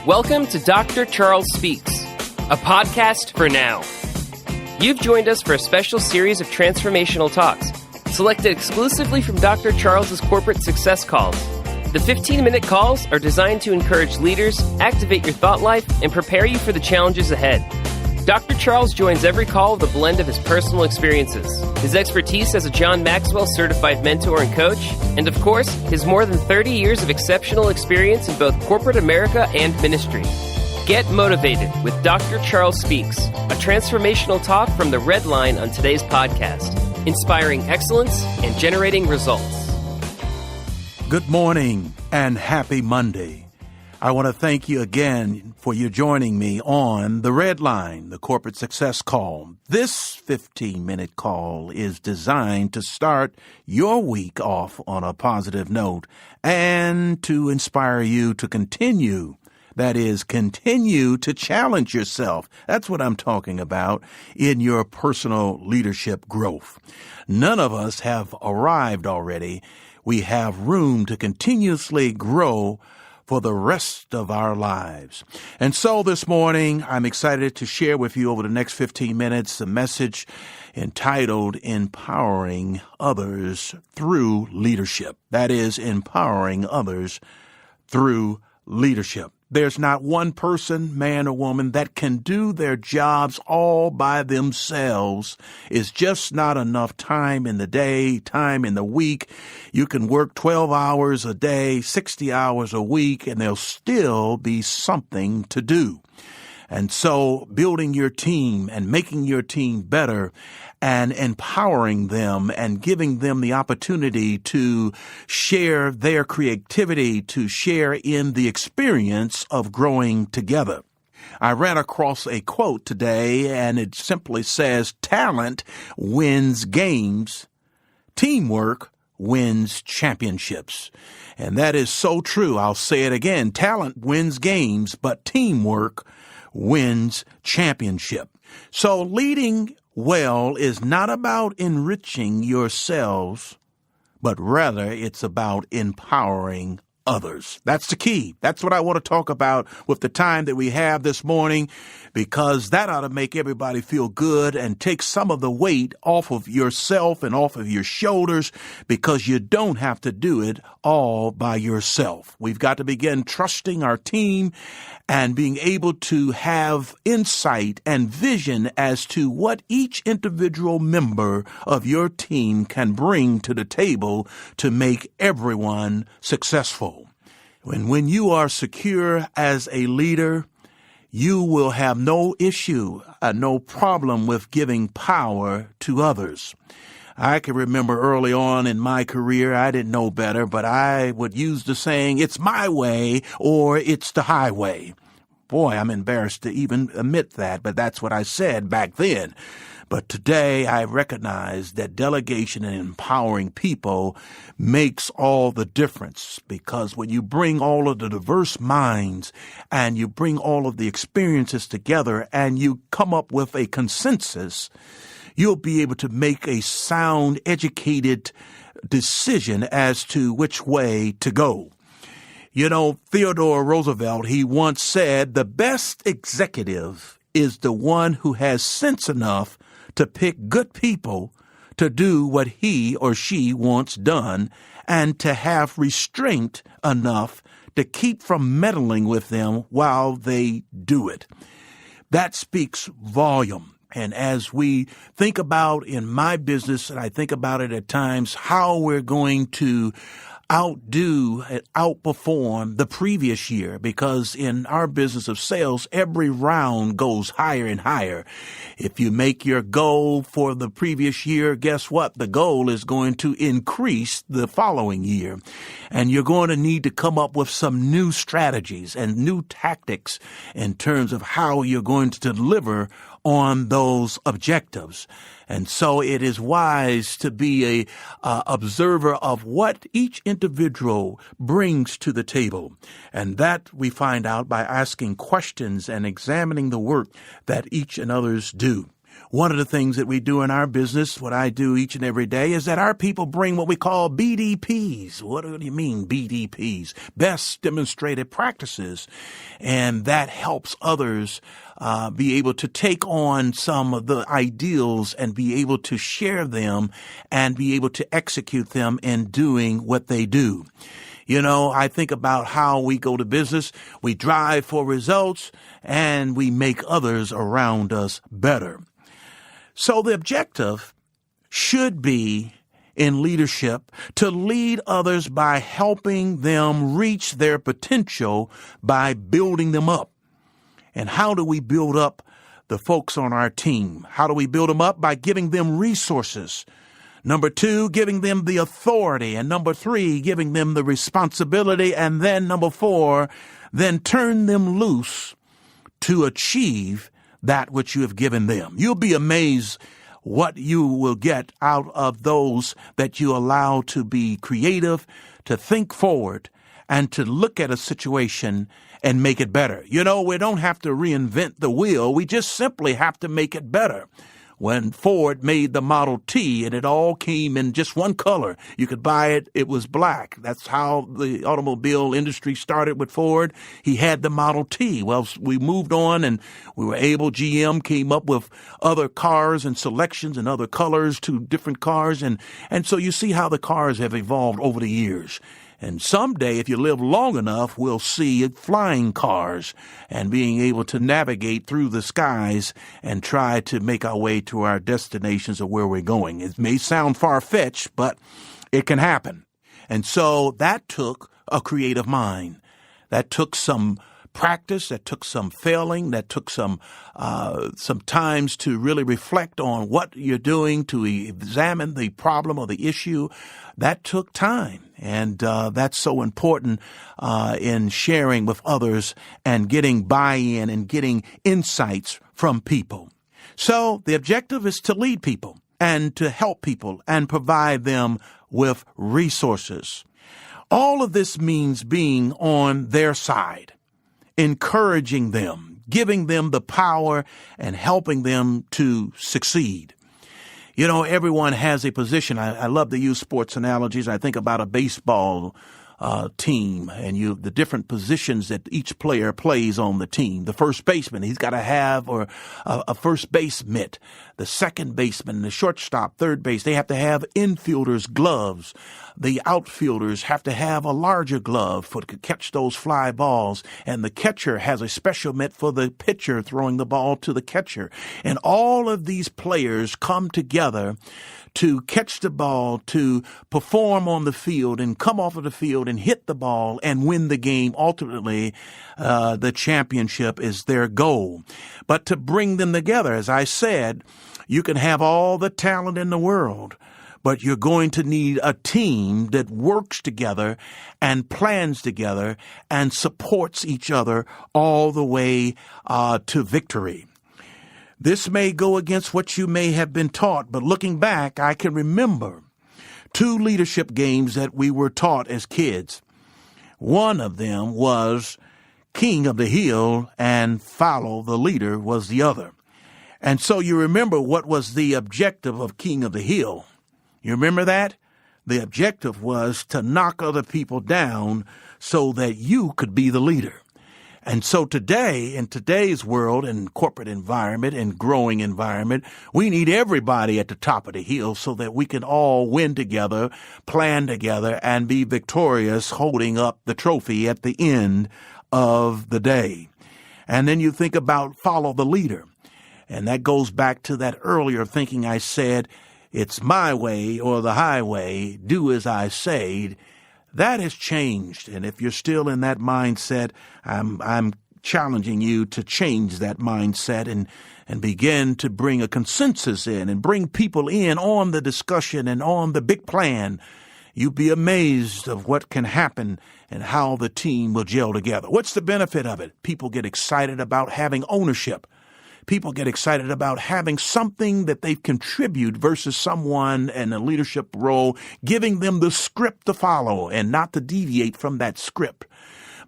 Welcome to Dr. Charles Speaks, a podcast for now. You've joined us for a special series of transformational talks, selected exclusively from Dr. Charles's corporate success calls. The 15-minute calls are designed to encourage leaders, activate your thought life, and prepare you for the challenges ahead. Dr. Charles joins every call with a blend of his personal experiences, his expertise as a John Maxwell certified mentor and coach, and of course, his more than 30 years of exceptional experience in both corporate America and ministry. Get motivated with Dr. Charles Speaks, a transformational talk from the Red Line on today's podcast, inspiring excellence and generating results. Good morning and happy Monday. I want to thank you again for you joining me on the Red Line, the Corporate Success Call. This 15-minute call is designed to start your week off on a positive note and to inspire you to continue. That is, continue to challenge yourself. That's what I'm talking about in your personal leadership growth. None of us have arrived already. We have room to continuously grow for the rest of our lives. And so this morning, I'm excited to share with you over the next 15 minutes a message entitled Empowering Others Through Leadership. That is, empowering others through leadership. There's not one person, man or woman, that can do their jobs all by themselves. It's just not enough time in the day, time in the week. You can work 12 hours a day, 60 hours a week, and there'll still be something to do. And so building your team and making your team better and empowering them and giving them the opportunity to share their creativity, to share in the experience of growing together. I ran across a quote today, and it simply says, "Talent wins games, teamwork wins championships." And that is so true. I'll say it again. Talent wins games, but teamwork wins championship. So leading well is not about enriching yourselves, but rather it's about empowering others. That's the key. That's what I want to talk about with the time that we have this morning, because that ought to make everybody feel good and take some of the weight off of yourself and off of your shoulders, because you don't have to do it all by yourself. We've got to begin trusting our team and being able to have insight and vision as to what each individual member of your team can bring to the table to make everyone successful. When you are secure as a leader, you will have no issue, no problem with giving power to others. I can remember early on in my career, I didn't know better, but I would use the saying, "It's my way," or "It's the highway." Boy, I'm embarrassed to even admit that, but that's what I said back then. But today I recognize that delegation and empowering people makes all the difference, because when you bring all of the diverse minds and you bring all of the experiences together and you come up with a consensus, you'll be able to make a sound, educated decision as to which way to go. You know, Theodore Roosevelt, he once said, "The best executive is the one who has sense enough to pick good people to do what he or she wants done, and to have restraint enough to keep from meddling with them while they do it." That speaks volume. And as we think about in my business, and I think about it at times, how we're going to outperform the previous year, because in our business of sales, every round goes higher and higher. If you make your goal for the previous year, guess what? The goal is going to increase the following year. And you're going to need to come up with some new strategies and new tactics in terms of how you're going to deliver on those objectives. And so it is wise to be a observer of what each individual brings to the table. And that we find out by asking questions and examining the work that each and others do. One of the things that we do in our business, what I do each and every day, is that our people bring what we call BDPs. What do you mean, BDPs? Best Demonstrated Practices. And that helps others be able to take on some of the ideals and be able to share them and be able to execute them in doing what they do. You know, I think about how we go to business, we drive for results, and we make others around us better. So the objective should be in leadership to lead others by helping them reach their potential by building them up. And how do we build up the folks on our team? How do we build them up? By giving them resources. Number 2, giving them the authority. And number 3, giving them the responsibility. And then number 4, then turn them loose to achieve that which you have given them. You'll be amazed what you will get out of those that you allow to be creative, to think forward, and to look at a situation and make it better. You know, we don't have to reinvent the wheel. We just simply have to make it better. When Ford made the Model T and it all came in just one color, you could buy it, it was black. That's how the automobile industry started with Ford. He had the Model T. Well, we moved on and we were able, GM came up with other cars and selections and other colors to different cars. And so you see how the cars have evolved over the years. And someday, if you live long enough, we'll see flying cars and being able to navigate through the skies and try to make our way to our destinations of where we're going. It may sound far-fetched, but it can happen. And so that took a creative mind. That took some practice, that took some failing, that took some times to really reflect on what you're doing, to examine the problem or the issue. That took time. And that's so important in sharing with others and getting buy-in and getting insights from people. So the objective is to lead people and to help people and provide them with resources. All of this means being on their side, encouraging them, giving them the power and helping them to succeed. You know, everyone has a position. I love to use sports analogies. I think about a baseball team and the different positions that each player plays on the team. The first baseman, he's got to have a first base mitt. The second baseman, the shortstop, third base, they have to have infielders' gloves. The outfielders have to have a larger glove to catch those fly balls. And the catcher has a special mitt for the pitcher throwing the ball to the catcher. And all of these players come together to catch the ball, to perform on the field and come off of the field and hit the ball and win the game. Ultimately, the championship is their goal. But to bring them together, as I said, you can have all the talent in the world, but you're going to need a team that works together and plans together and supports each other all the way to victory. This may go against what you may have been taught, but looking back, I can remember 2 leadership games that we were taught as kids. One of them was King of the Hill and Follow the Leader was the other. And so you remember what was the objective of King of the Hill. You remember that? The objective was to knock other people down so that you could be the leader. And so today, in today's world and corporate environment and growing environment, we need everybody at the top of the hill so that we can all win together, plan together, and be victorious holding up the trophy at the end of the day. And then you think about follow the leader. And that goes back to that earlier thinking I said, it's my way or the highway, do as I say. That has changed. And if you're still in that mindset, I'm challenging you to change that mindset and begin to bring a consensus in and bring people in on the discussion and on the big plan. You'd be amazed of what can happen and how the team will gel together. What's the benefit of it? People get excited about having ownership. People get excited about having something that they contribute versus someone in a leadership role, giving them the script to follow and not to deviate from that script.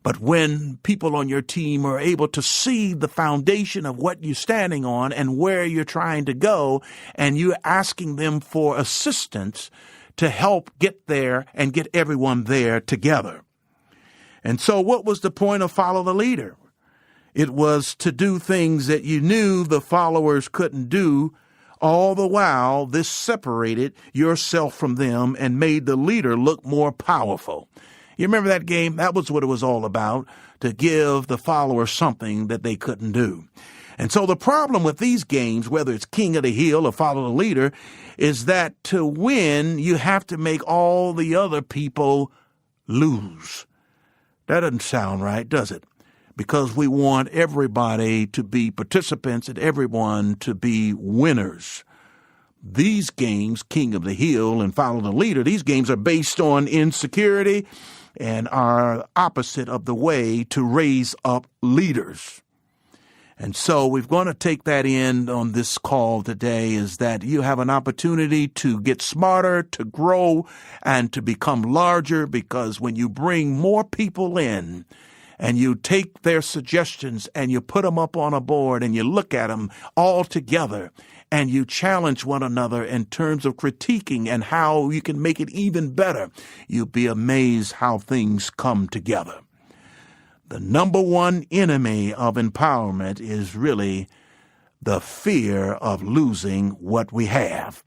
But when people on your team are able to see the foundation of what you're standing on and where you're trying to go, and you're asking them for assistance to help get there and get everyone there together. And so what was the point of follow the leader? It was to do things that you knew the followers couldn't do. All the while, this separated yourself from them and made the leader look more powerful. You remember that game? That was what it was all about, to give the followers something that they couldn't do. And so the problem with these games, whether it's King of the Hill or Follow the Leader, is that to win, you have to make all the other people lose. That doesn't sound right, does it? Because we want everybody to be participants and everyone to be winners. These games, King of the Hill and Follow the Leader, these games are based on insecurity and are opposite of the way to raise up leaders. And so we're going to take that in on this call today, is that you have an opportunity to get smarter, to grow, and to become larger, because when you bring more people in and you take their suggestions and you put them up on a board and you look at them all together and you challenge one another in terms of critiquing and how you can make it even better, you'll be amazed how things come together. The number one enemy of empowerment is really the fear of losing what we have.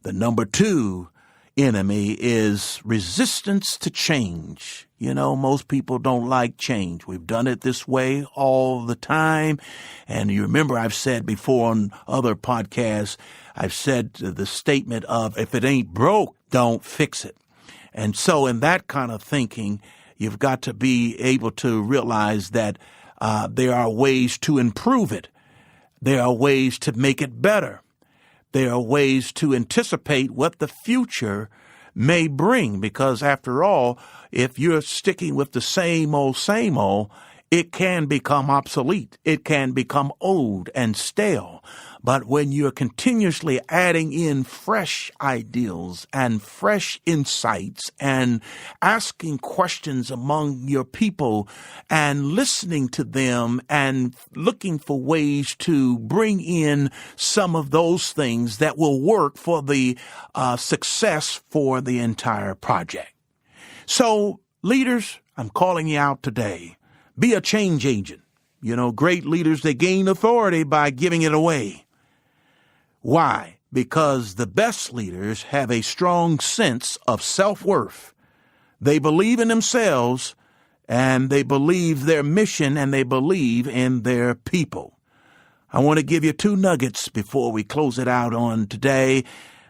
The number two enemy is resistance to change. You know, most people don't like change. We've done it this way all the time. And you remember I've said before on other podcasts, I've said the statement of, if it ain't broke, don't fix it. And so in that kind of thinking, you've got to be able to realize that there are ways to improve it. There are ways to make it better. There are ways to anticipate what the future may bring, because after all, if you're sticking with the same old, it can become obsolete. It can become old and stale. But when you're continuously adding in fresh ideals and fresh insights and asking questions among your people and listening to them and looking for ways to bring in some of those things that will work for the success for the entire project. So, leaders, I'm calling you out today. Be a change agent. You know, great leaders, they gain authority by giving it away. Why? Because the best leaders have a strong sense of self-worth. They believe in themselves, and they believe their mission, and they believe in their people. I want to give you two nuggets before we close it out on today.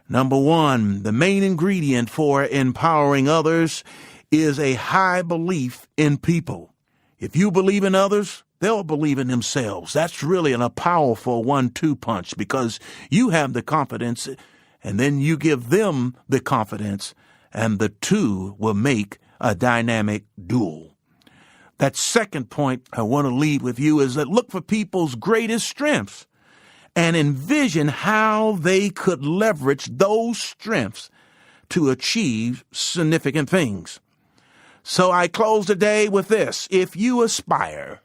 Number one, the main ingredient for empowering others is a high belief in people. If you believe in others, they'll believe in themselves. That's really a powerful 1-2 punch, because you have the confidence and then you give them the confidence, and the two will make a dynamic duel. That second point I want to leave with you is that look for people's greatest strengths and envision how they could leverage those strengths to achieve significant things. So I close today with this. If you aspire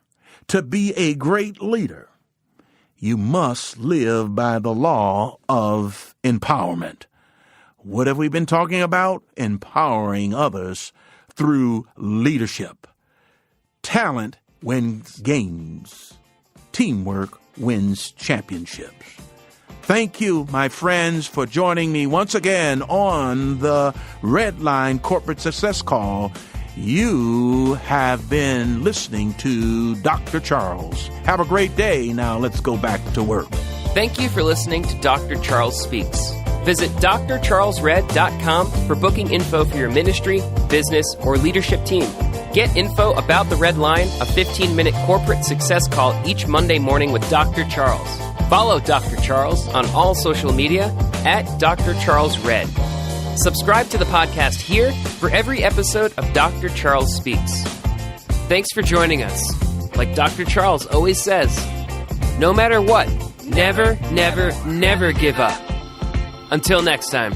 to be a great leader, you must live by the law of empowerment. What have we been talking about? Empowering others through leadership. Talent wins games. Teamwork wins championships. Thank you, my friends, for joining me once again on the Red Line Corporate Success Call. You have been listening to Dr. Charles. Have a great day. Now let's go back to work. Thank you for listening to Dr. Charles Speaks. Visit drcharlesred.com for booking info for your ministry, business, or leadership team. Get info about the Red Line, a 15-minute corporate success call each Monday morning with Dr. Charles. Follow Dr. Charles on all social media at Dr. Charles Red. Subscribe to the podcast here for every episode of Dr. Charles Speaks. Thanks for joining us. Like Dr. Charles always says, no matter what, never, never, never give up. Until next time.